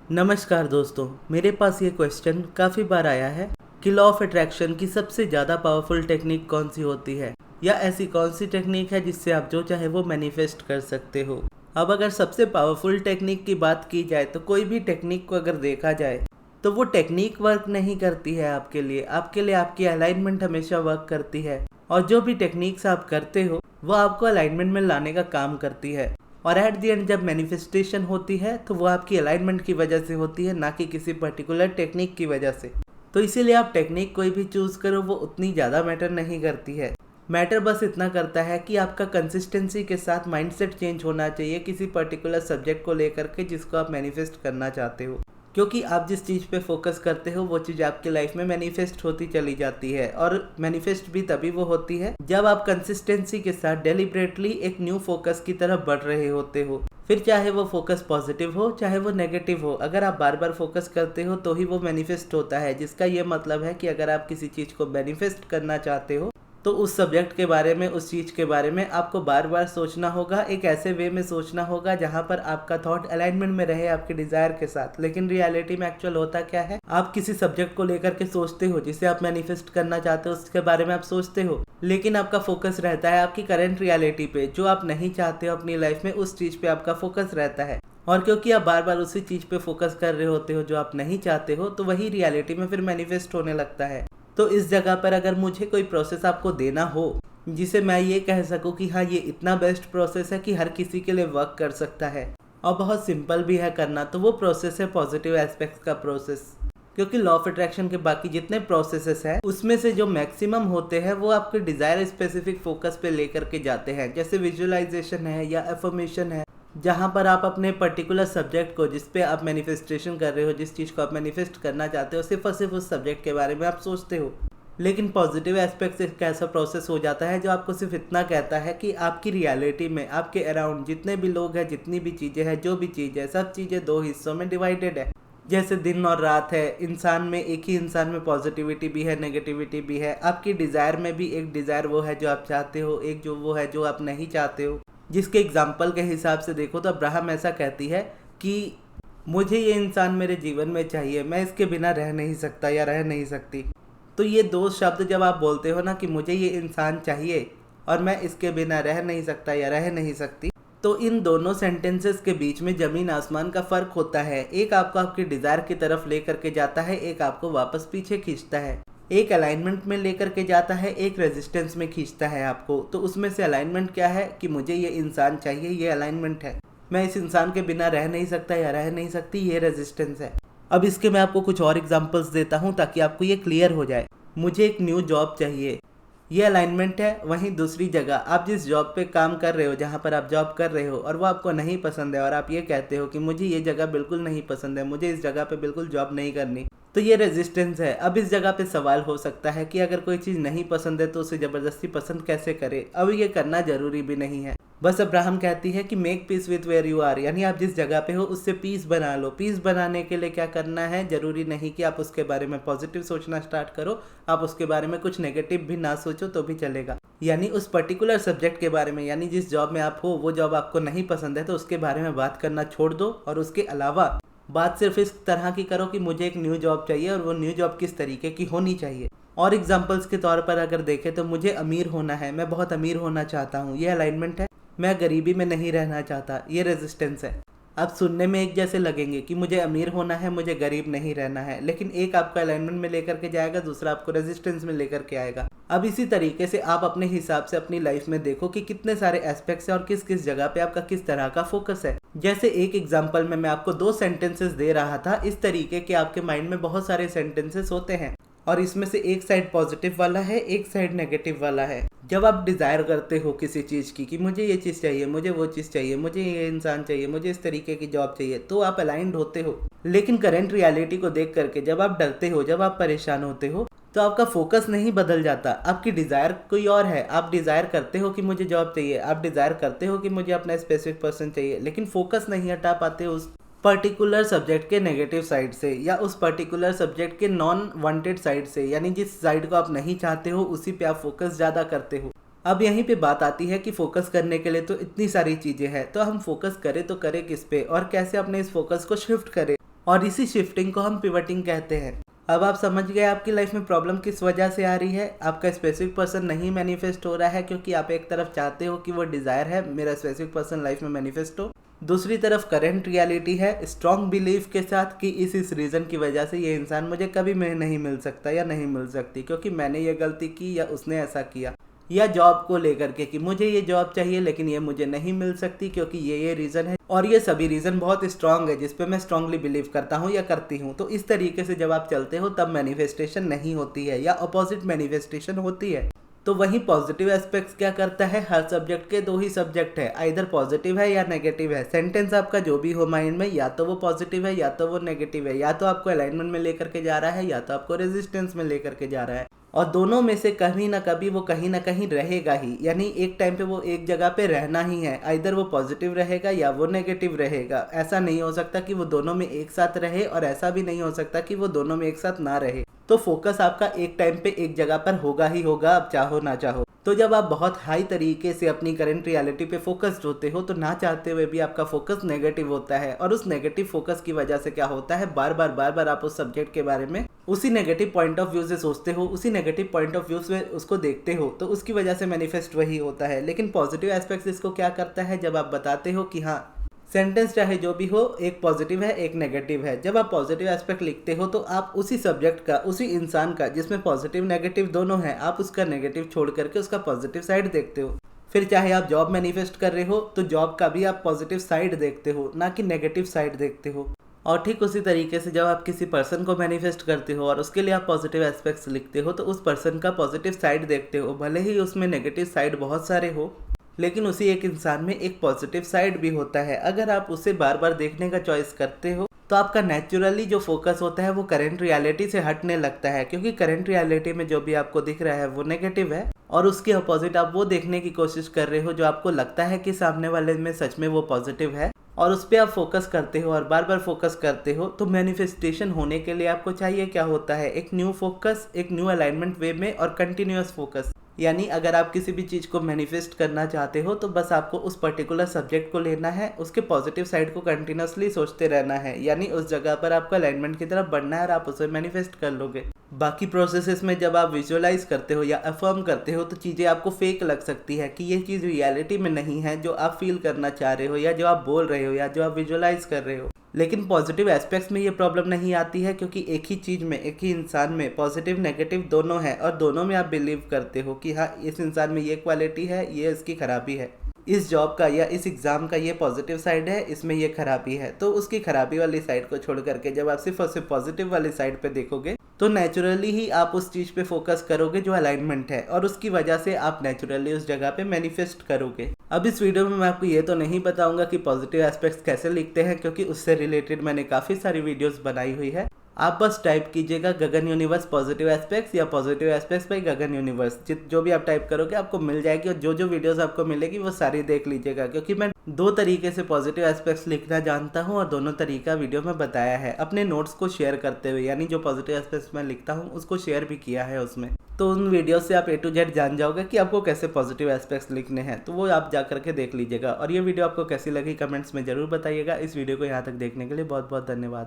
नमस्कार दोस्तों, मेरे पास ये क्वेश्चन काफ़ी बार आया है कि लॉ ऑफ अट्रैक्शन की सबसे ज़्यादा पावरफुल टेक्निक कौन सी होती है, या ऐसी कौन सी टेक्निक है जिससे आप जो चाहे वो मैनिफेस्ट कर सकते हो। अब अगर सबसे पावरफुल टेक्निक की बात की जाए तो कोई भी टेक्निक को अगर देखा जाए तो वो टेक्निक वर्क नहीं करती है आपके लिए आपकी अलाइनमेंट हमेशा वर्क करती है। और जो भी टेक्निक्स आप करते हो वो आपको अलाइनमेंट में लाने का काम करती है। और एट दी एंड जब मैनिफेस्टेशन होती है तो वो आपकी अलाइनमेंट की वजह से होती है, ना कि किसी पर्टिकुलर टेक्निक की वजह से। तो इसीलिए आप टेक्निक कोई भी चूज़ करो वो उतनी ज़्यादा मैटर नहीं करती है। मैटर बस इतना करता है कि आपका कंसिस्टेंसी के साथ माइंडसेट चेंज होना चाहिए किसी पर्टिकुलर सब्जेक्ट को लेकर के जिसको आप मैनिफेस्ट करना चाहते हो। क्योंकि आप जिस चीज़ पे फोकस करते हो वो चीज़ आपकी लाइफ में मैनिफेस्ट होती चली जाती है। और मैनिफेस्ट भी तभी वो होती है जब आप कंसिस्टेंसी के साथ डेलिब्रेटली एक न्यू फोकस की तरफ बढ़ रहे होते हो। फिर चाहे वो फोकस पॉजिटिव हो चाहे वो नेगेटिव हो, अगर आप बार बार फोकस करते हो तो ही वो मैनिफेस्ट होता है। जिसका ये मतलब है कि अगर आप किसी चीज़ को मैनिफेस्ट करना चाहते हो तो उस सब्जेक्ट के बारे में, उस चीज़ के बारे में आपको बार बार सोचना होगा, एक ऐसे वे में सोचना होगा जहाँ पर आपका थॉट अलाइनमेंट में रहे आपके डिज़ायर के साथ। लेकिन रियलिटी में एक्चुअल होता क्या है, आप किसी सब्जेक्ट को लेकर के सोचते हो जिसे आप मैनिफेस्ट करना चाहते हो, उसके बारे में आप सोचते हो, लेकिन आपका फोकस रहता है आपकी करंट रियलिटी पे, जो आप नहीं चाहते हो अपनी लाइफ में, उस चीज़ पे आपका फोकस रहता है। और क्योंकि आप बार बार उसी चीज़ पे फोकस कर रहे होते हो जो आप नहीं चाहते हो, तो वही रियलिटी में फिर मैनिफेस्ट होने लगता है। तो इस जगह पर अगर मुझे कोई प्रोसेस आपको देना हो जिसे मैं ये कह सकूं कि हाँ ये इतना बेस्ट प्रोसेस है कि हर किसी के लिए वर्क कर सकता है और बहुत सिंपल भी है करना, तो वो प्रोसेस है पॉजिटिव एस्पेक्ट्स का प्रोसेस। क्योंकि लॉ ऑफ अट्रैक्शन के बाकी जितने प्रोसेसेस हैं उसमें से जो मैक्सिमम होते हैं वो आपके डिज़ायर स्पेसिफिक फोकस पे लेकर के जाते हैं। जैसे विजुअलाइजेशन है या एफर्मेशन है, जहाँ पर आप अपने पर्टिकुलर सब्जेक्ट को, जिस पे आप मैनिफेस्टेशन कर रहे हो, जिस चीज़ को आप मैनिफेस्ट करना चाहते हो, सिर्फ और सिर्फ उस सब्जेक्ट के बारे में आप सोचते हो। लेकिन पॉजिटिव एस्पेक्ट एक ऐसा प्रोसेस हो जाता है जो आपको सिर्फ इतना कहता है कि आपकी रियलिटी में आपके अराउंड जितने भी लोग हैं, जितनी भी चीज़ें हैं, जो भी चीज़ है, सब चीज़ें दो हिस्सों में डिवाइडेड है। जैसे दिन और रात है, इंसान में, एक ही इंसान में पॉजिटिविटी भी है, नेगेटिविटी भी है। आपकी डिज़ायर में भी एक डिज़ायर वो है जो आप चाहते हो, एक जो वो है जो आप नहीं चाहते हो। जिसके एग्जाम्पल के हिसाब से देखो तो अब्राहम ऐसा कहती है कि मुझे ये इंसान मेरे जीवन में चाहिए, मैं इसके बिना रह नहीं सकता या रह नहीं सकती। तो ये दो शब्द जब आप बोलते हो ना कि मुझे ये इंसान चाहिए और मैं इसके बिना रह नहीं सकता या रह नहीं सकती, तो इन दोनों सेंटेंसेस के बीच में ज़मीन आसमान का फ़र्क होता है। एक आपको आपकी डिज़ायर की तरफ ले करके जाता है, एक आपको वापस पीछे खींचता है। एक अलाइनमेंट में लेकर के जाता है, एक रेजिस्टेंस में खींचता है आपको। तो उसमें से अलाइनमेंट क्या है कि मुझे ये इंसान चाहिए, ये अलाइनमेंट है। मैं इस इंसान के बिना रह नहीं सकता या रह नहीं सकती, ये रेजिस्टेंस है। अब इसके मैं आपको कुछ और एग्जांपल्स देता हूँ ताकि आपको ये क्लियर हो जाए। मुझे एक न्यू जॉब चाहिए, ये अलाइनमेंट है। वहीं दूसरी जगह आप जिस जॉब पे काम कर रहे हो, जहाँ पर आप जॉब कर रहे हो और वो आपको नहीं पसंद है और आप ये कहते हो कि मुझे ये जगह बिल्कुल नहीं पसंद है, मुझे इस जगह पे बिल्कुल जॉब नहीं करनी, तो ये रेजिस्टेंस है। अब इस जगह पे सवाल हो सकता है कि अगर कोई चीज़ नहीं पसंद है तो उसे ज़बरदस्ती पसंद कैसे करे। अब ये करना ज़रूरी भी नहीं है। बस अब्राहम कहती है कि make peace with where you are, यानी आप जिस जगह पे हो उससे पीस बना लो। पीस बनाने के लिए क्या करना है, ज़रूरी नहीं कि आप उसके बारे में पॉजिटिव सोचना स्टार्ट करो, आप उसके बारे में कुछ नेगेटिव भी ना सोचो तो भी चलेगा। यानी उस पर्टिकुलर सब्जेक्ट के बारे में, यानी जिस जॉब में आप हो वो जॉब आपको नहीं पसंद है तो उसके बारे में बात करना छोड़ दो और उसके अलावा बात सिर्फ इस तरह की करो कि मुझे एक न्यू जॉब चाहिए और वो न्यू जॉब किस तरीके की होनी चाहिए। और एग्जांपल्स के तौर पर अगर देखें तो मुझे अमीर होना है, मैं बहुत अमीर होना चाहता हूँ, ये अलाइनमेंट है। मैं गरीबी में नहीं रहना चाहता, ये रेजिस्टेंस है। आप सुनने में एक जैसे लगेंगे कि मुझे अमीर होना है, मुझे गरीब नहीं रहना है, लेकिन एक आपको अलाइनमेंट में लेकर के जाएगा, दूसरा आपको रेजिस्टेंस में लेकर के आएगा। अब इसी तरीके से आप अपने हिसाब से अपनी लाइफ में देखो कि कितने सारे एस्पेक्ट्स हैं और किस किस जगह पे आपका किस तरह का फोकस है। जैसे एक एग्जांपल में मैं आपको 2 सेंटेंसेस दे रहा था, इस तरीके के आपके माइंड में बहुत सारे सेंटेंसेस होते हैं और इसमें से एक साइड पॉजिटिव वाला है, एक साइड नेगेटिव वाला है। जब आप डिज़ायर करते हो किसी चीज़ की कि मुझे ये चीज़ चाहिए, मुझे वो चीज़ चाहिए, मुझे ये इंसान चाहिए, मुझे इस तरीके की जॉब चाहिए, तो आप अलाइंड होते हो। लेकिन करंट रियलिटी को देख करके जब आप डरते हो, जब आप परेशान होते हो, तो आपका फोकस नहीं बदल जाता। आपकी डिज़ायर कोई और है। आप डिज़ायर करते हो कि मुझे जॉब चाहिए, आप डिज़ायर करते हो कि मुझे अपना स्पेसिफिक पर्सन चाहिए, लेकिन फोकस नहीं हटा पाते उस पर्टिकुलर सब्जेक्ट के नेगेटिव साइड से या उस पर्टिकुलर सब्जेक्ट के नॉन वांटेड साइड से, यानी जिस साइड को आप नहीं चाहते हो उसी पे आप फोकस ज़्यादा करते हो। अब यहीं पे बात आती है कि फोकस करने के लिए तो इतनी सारी चीज़ें हैं, तो हम फोकस करें तो करें किस पे और कैसे अपने इस फोकस को शिफ्ट करें। और इसी शिफ्टिंग को हम पिवटिंग कहते हैं। अब आप समझ गए आपकी लाइफ में प्रॉब्लम किस वजह से आ रही है। आपका स्पेसिफिक पर्सन नहीं मैनिफेस्ट हो रहा है क्योंकि आप एक तरफ चाहते हो कि वो डिज़ायर है मेरा स्पेसिफिक पर्सन लाइफ में मैनिफेस्ट हो, दूसरी तरफ करंट रियलिटी है स्ट्रॉन्ग बिलीफ के साथ कि इस रीज़न की वजह से ये इंसान मुझे कभी में नहीं मिल सकता या नहीं मिल सकती क्योंकि मैंने ये गलती की या उसने ऐसा किया, या जॉब को लेकर के कि मुझे ये जॉब चाहिए लेकिन ये मुझे नहीं मिल सकती क्योंकि ये रीज़न है, और ये सभी रीज़न बहुत स्ट्रांग है जिस पे मैं स्ट्रांगली बिलीव करता हूँ या करती हूँ। तो इस तरीके से जब आप चलते हो तब मैनिफेस्टेशन नहीं होती है या अपोजिट मैनिफेस्टेशन होती है। तो वही पॉजिटिव एस्पेक्ट्स क्या करता है, हर सब्जेक्ट के दो ही सब्जेक्ट है, आइदर पॉजिटिव है या नेगेटिव है। सेंटेंस आपका जो भी हो माइंड में, या तो वो पॉजिटिव है या तो वो नेगेटिव है, या तो आपको अलाइनमेंट में लेकर के जा रहा है या तो आपको रेजिस्टेंस में लेकर के जा रहा है, और दोनों में से कहीं ना कभी वो कहीं ना कहीं रहेगा ही। यानी एक टाइम पे वो एक जगह पे रहना ही है, आइदर वो पॉजिटिव रहेगा या वो नेगेटिव रहेगा। ऐसा नहीं हो सकता कि वो दोनों में एक साथ रहे और ऐसा भी नहीं हो सकता कि वो दोनों में एक साथ ना रहे। तो फोकस आपका एक टाइम पे एक जगह पर होगा ही होगा, आप चाहो ना चाहो। तो जब आप बहुत हाई तरीके से अपनी करंट रियलिटी पे फोकस्ड होते हो तो ना चाहते हुए भी आपका फोकस नेगेटिव होता है, और उस नेगेटिव फोकस की वजह से क्या होता है, बार बार आप उस सब्जेक्ट के बारे में उसी नेगेटिव पॉइंट ऑफ व्यू से सोचते हो, उसी नेगेटिव पॉइंट ऑफ व्यू से उसको देखते हो, तो उसकी वजह से मैनिफेस्ट वही होता है। लेकिन पॉजिटिव एस्पेक्ट्स इसको क्या करता है, जब आप बताते हो कि हाँ सेंटेंस चाहे जो भी हो एक पॉजिटिव है एक नेगेटिव है, जब आप पॉजिटिव एस्पेक्ट लिखते हो तो आप उसी सब्जेक्ट का, उसी इंसान का जिसमें पॉजिटिव नेगेटिव दोनों हैं, आप उसका नेगेटिव छोड़ करके उसका पॉजिटिव साइड देखते हो। फिर चाहे आप जॉब मैनिफेस्ट कर रहे हो तो जॉब का भी आप पॉजिटिव साइड देखते हो, ना कि नेगेटिव साइड देखते हो। और ठीक उसी तरीके से जब आप किसी पर्सन को मैनिफेस्ट करते हो और उसके लिए आप पॉजिटिव एस्पेक्ट्स लिखते हो तो उस पर्सन का पॉजिटिव साइड देखते हो, भले ही उसमें नेगेटिव साइड बहुत सारे हो, लेकिन उसी एक इंसान में एक पॉजिटिव साइड भी होता है। अगर आप उसे बार बार देखने का चॉइस करते हो तो आपका नेचुरली जो फोकस होता है वो करंट रियलिटी से हटने लगता है, क्योंकि करंट रियलिटी में जो भी आपको दिख रहा है वो नेगेटिव है, और उसके अपोजिट आप वो देखने की कोशिश कर रहे हो जो आपको लगता है कि सामने वाले में सच में वो पॉजिटिव है, और उस पर आप फोकस करते हो और बार बार फोकस करते हो। तो मैनिफेस्टेशन होने के लिए आपको चाहिए क्या होता है, एक न्यू फोकस, एक न्यू अलाइनमेंट वे में, और कंटिन्यूअस फोकस। यानी अगर आप किसी भी चीज़ को मैनिफेस्ट करना चाहते हो तो बस आपको उस पर्टिकुलर सब्जेक्ट को लेना है, उसके पॉजिटिव साइड को कंटिन्यूसली सोचते रहना है, यानी उस जगह पर आपको अलाइनमेंट की तरफ बढ़ना है और आप उसे मैनिफेस्ट कर लोगे। बाकी प्रोसेसेस में जब आप विजुअलाइज करते हो या अफर्म करते हो तो चीज़ें आपको फेक लग सकती है कि ये चीज़ रियलिटी में नहीं है जो आप फील करना चाह रहे हो या जो आप बोल रहे हो या जो आप विजुअलाइज कर रहे हो। लेकिन पॉजिटिव एस्पेक्ट्स में ये प्रॉब्लम नहीं आती है, क्योंकि एक ही चीज़ में, एक ही इंसान में पॉजिटिव नेगेटिव दोनों है, और दोनों में आप बिलीव करते हो कि हाँ इस इंसान में ये क्वालिटी है, ये इसकी खराबी है, इस जॉब का या इस एग्ज़ाम का ये पॉजिटिव साइड है, इसमें ये खराबी है। तो उसकी खराबी वाली साइड को छोड़ करके जब आप सिर्फ और सिर्फ पॉजिटिव वाली साइड पे देखोगे तो नेचुरली ही आप उस चीज़ पे फोकस करोगे जो अलाइनमेंट है, और उसकी वजह से आप नेचुरली उस जगह पे मैनिफेस्ट करोगे। अब इस वीडियो में मैं आपको ये तो नहीं बताऊंगा कि पॉजिटिव एस्पेक्ट्स कैसे लिखते हैं, क्योंकि उससे रिलेटेड मैंने काफ़ी सारी वीडियोस बनाई हुई है। आप बस टाइप कीजिएगा गगन यूनिवर्स पॉजिटिव एस्पेक्ट्स या पॉजिटिव एस्पेक्ट्स बाय गगन यूनिवर्स, जो भी आप टाइप करोगे आपको मिल जाएगी, और जो वीडियोस आपको मिलेगी वो सारी देख लीजिएगा, क्योंकि मैं दो तरीके से पॉजिटिव एस्पेक्ट्स लिखना जानता हूँ और दोनों तरीका वीडियो में बताया है अपने नोट्स को शेयर करते हुए, यानी जो पॉजिटिव एस्पेक्ट्स मैं लिखता हूँ उसको शेयर भी किया है उसमें। तो उन वीडियो से आप A to Z जान जाओगे कि आपको कैसे पॉजिटिव एस्पेक्ट्स लिखने हैं, तो वो आप जा करके देख लीजिएगा। और ये वीडियो आपको कैसी लगी कमेंट्स में ज़रूर बताइएगा। इस वीडियो को यहाँ तक देखने के लिए बहुत बहुत धन्यवाद।